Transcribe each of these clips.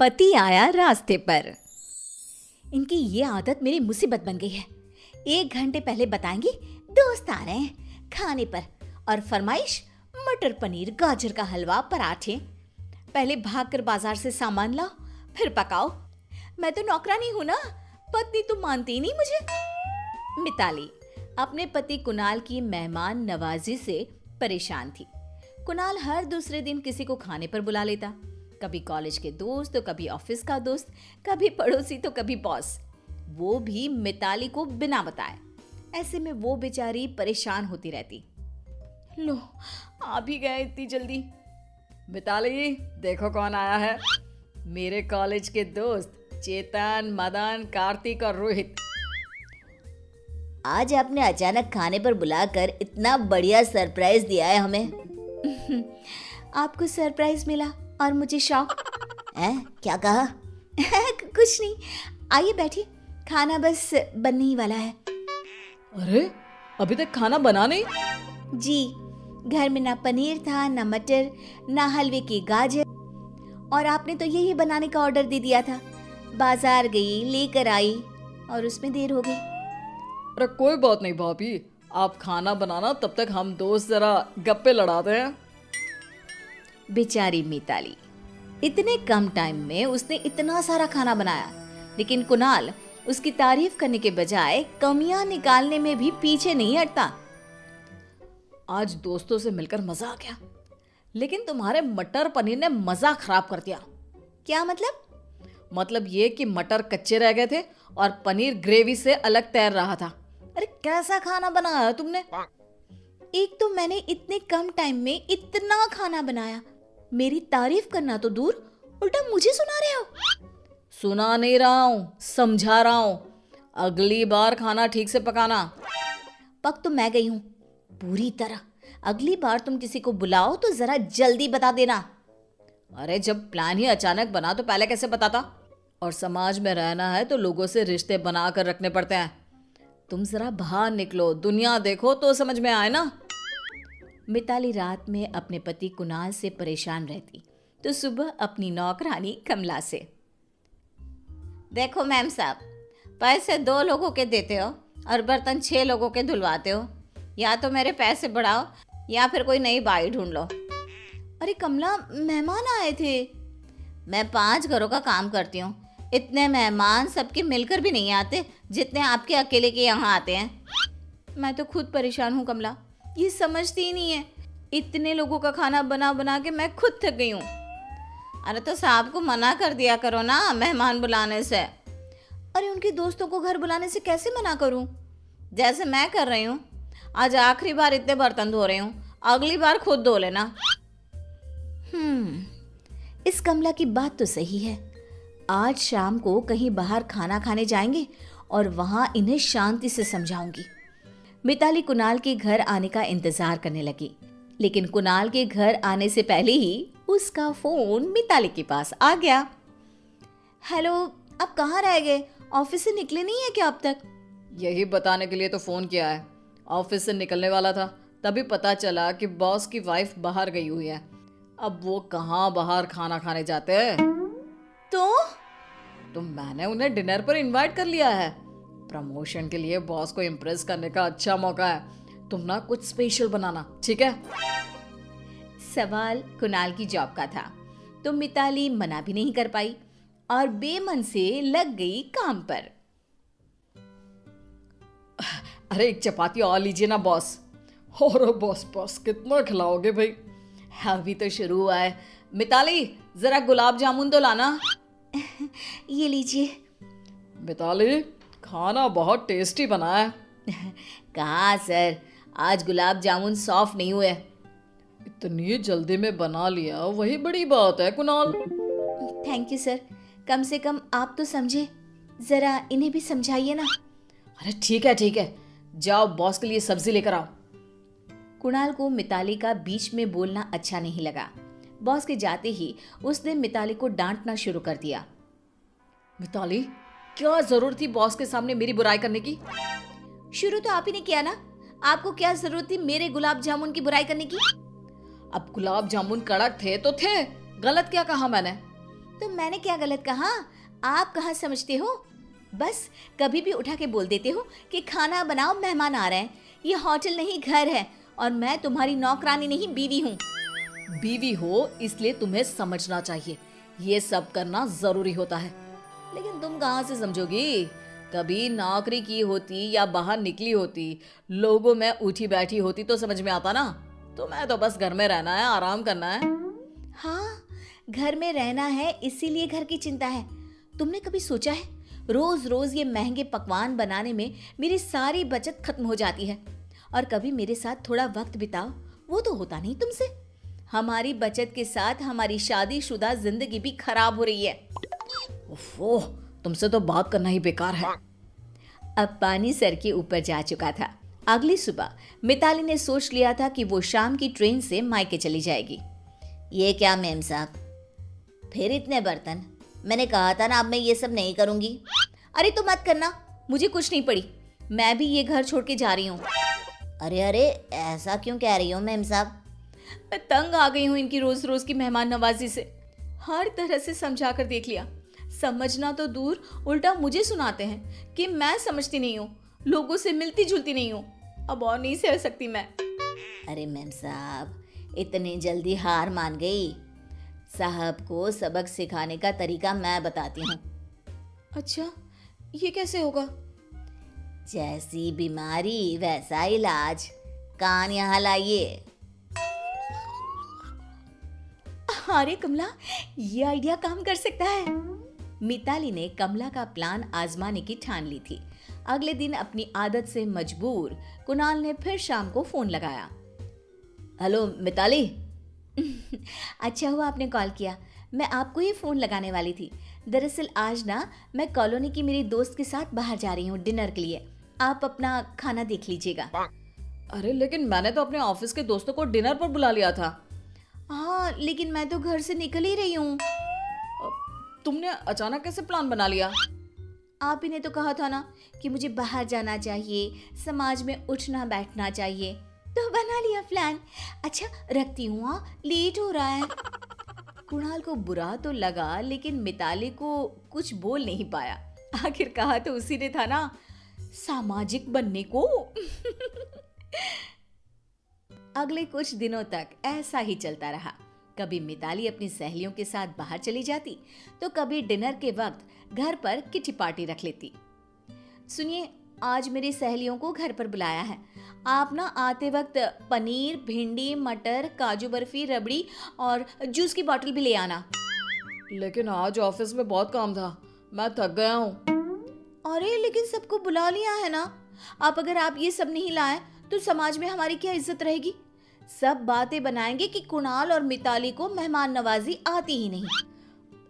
पति आया रास्ते पर। इनकी ये आदत मेरी मुसीबत बन गई है। 1 घंटे पहले बताएंगी दोस्त आ रहे हैं खाने पर, और फरमाइश मटर पनीर, गाजर का हलवा, पराठे। पहले भागकर बाजार से सामान लाओ फिर पकाओ। मैं तो नौकरानी हूं ना, पत्नी तो मानती ही नहीं मुझे। मिताली अपने पति कुणाल की मेहमान नवाजी से परेशान थी। कुणाल हर दूसरे दिन किसी को खाने पर बुला लेता, कभी कॉलेज के दोस्त तो कभी ऑफिस का दोस्त, कभी पड़ोसी तो कभी बॉस, वो भी मिताली को बिना बताए। ऐसे में वो बेचारी परेशान होती रहती। लो आ भी गए इतनी जल्दी। मिताली देखो कौन आया है, मेरे कॉलेज के दोस्त चेतन, मदन, कार्तिक और रोहित। आज आपने अचानक खाने पर बुलाकर इतना बढ़िया सरप्राइज दिया है हमें। आपको सरप्राइज मिला और मुझे शौक। क्या कहा? कुछ नहीं, आइए बैठिए, खाना बस बनने ही वाला है। अरे अभी तक खाना बना नहीं? जी, घर में ना पनीर था, ना मटर, ना हलवे की गाजर, और आपने तो यही बनाने का ऑर्डर दे दिया था। बाजार गई, लेकर आई और उसमें देर हो गई। अरे कोई बात नहीं भाभी, आप खाना बनाना, तब तक हम दोस्त जरा गप्पे लड़ाते हैं। बेचारी मिताली, इतने कम टाइम में उसने इतना सारा खाना बनाया, लेकिन कुणाल उसकी तारीफ करने के बजाय कमियां निकालने में भी पीछे नहीं हटता। आज दोस्तों से मिलकर मजा आ गया, लेकिन तुम्हारे मटर पनीर ने मजा खराब कर दिया। क्या मतलब? मतलब ये कि मटर कच्चे रह गए थे और पनीर ग्रेवी से अलग तैर रहा था। अरे कैसा खाना बनाया है तुमने? एक तो मैंने इतने कम टाइम में इतना खाना बनाया, मेरी तारीफ करना तो दूर, उल्टा मुझे सुना रहे हो। सुना नहीं रहा हूँ, समझा रहा हूँ। अगली बार खाना ठीक से पकाना। पक तो मैं गई हूँ पूरी तरह। अगली बार तुम किसी को बुलाओ तो जरा जल्दी बता देना। अरे जब प्लान ही अचानक बना तो पहले कैसे बताता? और समाज में रहना है तो लोगों से रिश्ते बना कर रखने पड़ते हैं। तुम जरा बाहर निकलो, दुनिया देखो तो समझ में आए ना। मिताली रात में अपने पति कुणाल से परेशान रहती तो सुबह अपनी नौकरानी कमला से, देखो मैम साहब, पैसे 2 लोगों के देते हो और बर्तन 6 लोगों के धुलवाते हो। या तो मेरे पैसे बढ़ाओ या फिर कोई नई बाई ढूंढ लो। अरे कमला, मेहमान आए थे। मैं 5 घरों का काम करती हूँ, इतने मेहमान सबके मिलकर भी नहीं आते जितने आपके अकेले के यहाँ आते हैं। मैं तो खुद परेशान हूँ कमला, ये समझती ही नहीं है। इतने लोगों का खाना बना बना के मैं खुद थक गई हूँ। अरे तो साहब को मना कर दिया करो ना मेहमान बुलाने से। अरे उनके दोस्तों को घर बुलाने से कैसे मना करूँ? जैसे मैं कर रही हूँ। आज आखिरी बार इतने बर्तन धो रही हूँ, अगली बार खुद धो लेना। इस कमला की बात तो सही है। आज शाम को कहीं बाहर खाना खाने जाएंगे और वहां इन्हें शांति से समझाऊंगी। मिताली कुणाल के घर आने का इंतजार करने लगी, लेकिन कुणाल के घर आने से पहले ही उसका फोन मिताली के पास आ गया। हेलो, आप कहाँ रह गए? ऑफिस से निकले नहीं है क्या अब तक? यही बताने के लिए तो फोन किया है। ऑफिस से निकलने वाला था, तभी पता चला कि बॉस की वाइफ बाहर गई हुई है। अब वो कहाँ बाहर खाना खाने जाते हैं। तो मैंने उन्हें डिनर पर इनवाइट कर लिया है। प्रमोशन के लिए बॉस को इम्प्रेस करने का अच्छा मौका है। तुम ना कुछ स्पेशल बनाना, ठीक है? सवाल कुणाल की जॉब का था तो मिताली मना भी नहीं कर पाई और बेमन से लग गई काम पर। अरे 1 चपाती और लीजिए ना बॉस। और बॉस कितना खिलाओगे भाई? अभी तो शुरू हुआ है। मिताली जरा गुलाब जामुन तो लाना। ये लीजिए। मिताली खाना बहुत टेस्टी बना है। कहाँ सर, आज गुलाब जामुन सॉफ्ट नहीं हुए। इतनी जल्दी में बना लिया, वही बड़ी बात है कुणाल। थैंक यू सर, कम से कम आप तो समझे, जरा इन्हें भी समझाइए ना। अरे ठीक है, जाओ बॉस के लिए सब्जी लेकर आओ। कुणाल को मिताली का बीच में बोलना अच्छा नहीं लगा। बॉस के जाते ही उसने मिताली को डांटना शुरू कर दिया। मिताली, क्या जरूरत थी बॉस के सामने मेरी बुराई करने की? शुरू तो आप ही ने किया ना, आपको क्या जरूरत थी मेरे गुलाब जामुन की बुराई करने की? अब गुलाब जामुन कड़क थे तो थे, गलत क्या कहा मैंने? तो मैंने क्या गलत कहा? आप कहाँ समझते हो? बस कभी भी उठा के बोल देते हो कि खाना बनाओ, मेहमान आ रहे हैं। ये होटल नहीं घर है और मैं तुम्हारी नौकरानी नहीं, बीवी हूँ। बीवी हो इसलिए तुम्हें समझना चाहिए, ये सब करना जरूरी होता है। लेकिन तुम कहाँ से समझोगी? कभी नौकरी की होती या बाहर निकली होती, लोगों में उठी बैठी होती तो समझ में आता ना। तुम्हें तो बस घर में रहना है, आराम करना है। हाँ, घर में रहना है, इसीलिए घर की चिंता है। तुमने कभी सोचा है, रोज रोज ये महंगे पकवान बनाने में मेरी सारी बचत खत्म हो जाती है। और कभी मेरे साथ थोड़ा वक्त बिताओ, वो तो होता नहीं तुमसे। हमारी बचत के साथ हमारी शादीशुदा जिंदगी भी खराब हो रही है। ओह, तुमसे तो बात करना ही बेकार है। अब पानी सर के ऊपर जा चुका था। अगली सुबह मिताली ने सोच लिया था कि वो शाम की ट्रेन से मायके चली जाएगी। ये क्या मेम साहब, फिर इतने बर्तन? मैंने कहा था ना अब मैं ये सब नहीं करूंगी। अरे तो मत करना, मुझे कुछ नहीं पड़ी, मैं भी ये घर छोड़ के जा रही हूँ। अरे अरे, ऐसा क्यों कह रही हो मेम साहब? मैं तंग आ गई हूँ इनकी रोज रोज की मेहमान नवाजी से। हर तरह से समझा कर देख लिया, समझना तो दूर, उल्टा मुझे सुनाते हैं कि मैं समझती नहीं हूँ, लोगों से मिलती जुलती नहीं हूँ। अब और नहीं सह सकती मैं। अरे मैम साहब, इतनी जल्दी हार मान गई? साहब को सबक सिखाने का तरीका मैं बताती हूँ। अच्छा, ये कैसे होगा? जैसी बीमारी वैसा इलाज। कान यहाँ लाइए। अरे कमला, ये आइडिया काम कर सकता है। मिताली ने कमला का प्लान आजमाने की ठान ली थी। अगले दिन अपनी आदत से मजबूर कुणाल ने फिर शाम को फोन लगाया। हेलो मिताली। अच्छा हुआ आपने कॉल किया, मैं आपको ही फोन लगाने वाली थी। दरअसल आज ना मैं कॉलोनी की मेरी दोस्त के साथ बाहर जा रही हूँ डिनर के लिए। आप अपना खाना देख लीजिएगा। अरे लेकिन मैंने तो अपने ऑफिस के दोस्तों को डिनर पर बुला लिया था। हाँ, लेकिन मैं तो घर से निकल ही रही हूँ। तुमने अचानक कैसे प्लान बना लिया? आप ही ने तो कहा था ना कि मुझे बाहर जाना चाहिए, समाज में उठना बैठना चाहिए, तो बना लिया प्लान। अच्छा रखती हूँ, हाँ, लेट हो रहा है। कुणाल को बुरा तो लगा, लेकिन मिताली को कुछ बोल नहीं पाया। आखिर कहा तो उसी ने था ना, सामाजिक बनने को। अगले कुछ दिनों तक ऐसा ही चलता रहा। कभी मिताली अपनी सहेलियों के साथ बाहर चली जाती, तो कभी डिनर के वक्त घर पर किटी पार्टी रख लेती। सुनिए, आज मेरी सहेलियों को घर पर बुलाया है। आप ना आते वक्त पनीर, भिंडी, मटर, काजू बर्फी, रबड़ी और जूस की बोतल भी ले आना। लेकिन आज ऑफिस में बहुत काम था, मैं थक गया हूँ। अरे लेकिन सबको बुला लिया है ना। अब अगर आप ये सब नहीं लाए तो समाज में हमारी क्या इज्जत रहेगी? सब बातें बनाएंगे कि कुणाल और मिताली को मेहमान नवाजी आती ही नहीं।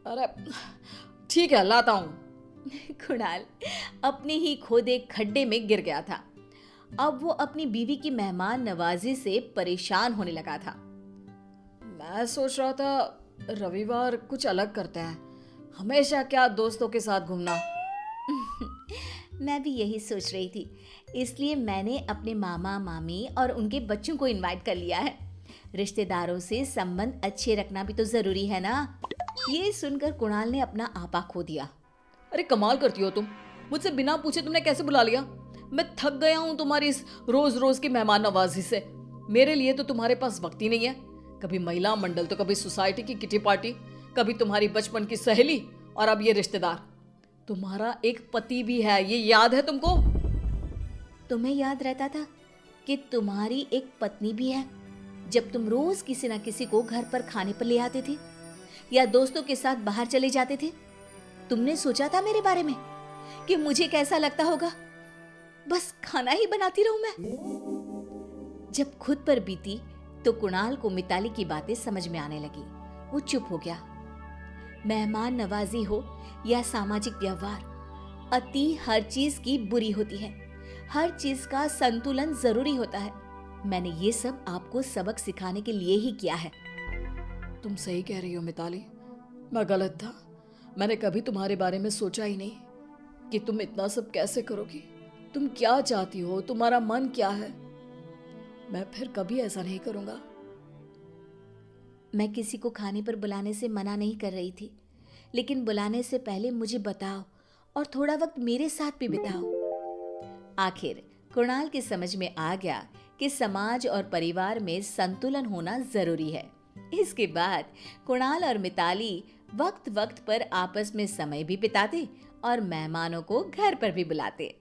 अरे ठीक है, लाता हूँ। कुणाल अपने ही खोदे खड्डे में गिर गया था। अब वो अपनी बीवी की मेहमान नवाजी से परेशान होने लगा था। मैं सोच रहा था रविवार कुछ अलग करते हैं, हमेशा क्या दोस्तों के साथ घूमना। मैं भी यही सोच रही थी, इसलिए मैंने अपने मामा मामी और उनके बच्चों को इनवाइट कर लिया है। रिश्तेदारों से संबंध अच्छे रखना भी तो जरूरी है ना। ये सुनकर कुणाल ने अपना आपा खो दिया। अरे कमाल करती हो तुम, मुझसे बिना पूछे तुमने कैसे बुला लिया? मैं थक गया हूँ तुम्हारी इस रोज रोज की मेहमान नवाजी से। मेरे लिए तो तुम्हारे पास वक्त ही नहीं है। कभी महिला मंडल तो कभी सोसाइटी की किटी पार्टी, कभी तुम्हारी बचपन की सहेली और अब ये रिश्तेदार। तुम्हारा एक पति भी है, ये याद है तुमको? तुम्हें याद रहता था कि तुम्हारी एक पत्नी भी है, जब तुम रोज किसी न किसी को घर पर खाने पर ले आते थे या दोस्तों के साथ बाहर चले जाते थे? तुमने सोचा था मेरे बारे में कि मुझे कैसा लगता होगा? बस खाना ही बनाती रहूं मैं। जब खुद पर बीती तो कुणाल को मिताली की बातें समझ में आने लगी। वो चुप हो गया। मेहमान नवाजी हो या सामाजिक व्यवहार, अति हर चीज की बुरी होती है। हर चीज का संतुलन जरूरी होता है। मैंने ये सब आपको सबक सिखाने के लिए ही किया है। तुम सही कह रही हो मिताली, मैं गलत था। मैंने कभी तुम्हारे बारे में सोचा ही नहीं कि तुम इतना सब कैसे करोगी। तुम क्या चाहती हो, तुम्हारा मन क्या है। मैं फिर कभी ऐसा नहीं करूंगा। मैं किसी को खाने पर बुलाने से मना नहीं कर रही थी, लेकिन बुलाने से पहले मुझे बताओ और थोड़ा वक्त मेरे साथ भी बिताओ। आखिर कुणाल की समझ में आ गया कि समाज और परिवार में संतुलन होना जरूरी है। इसके बाद कुणाल और मिताली वक्त वक्त पर आपस में समय भी बिताते और मेहमानों को घर पर भी बुलाते।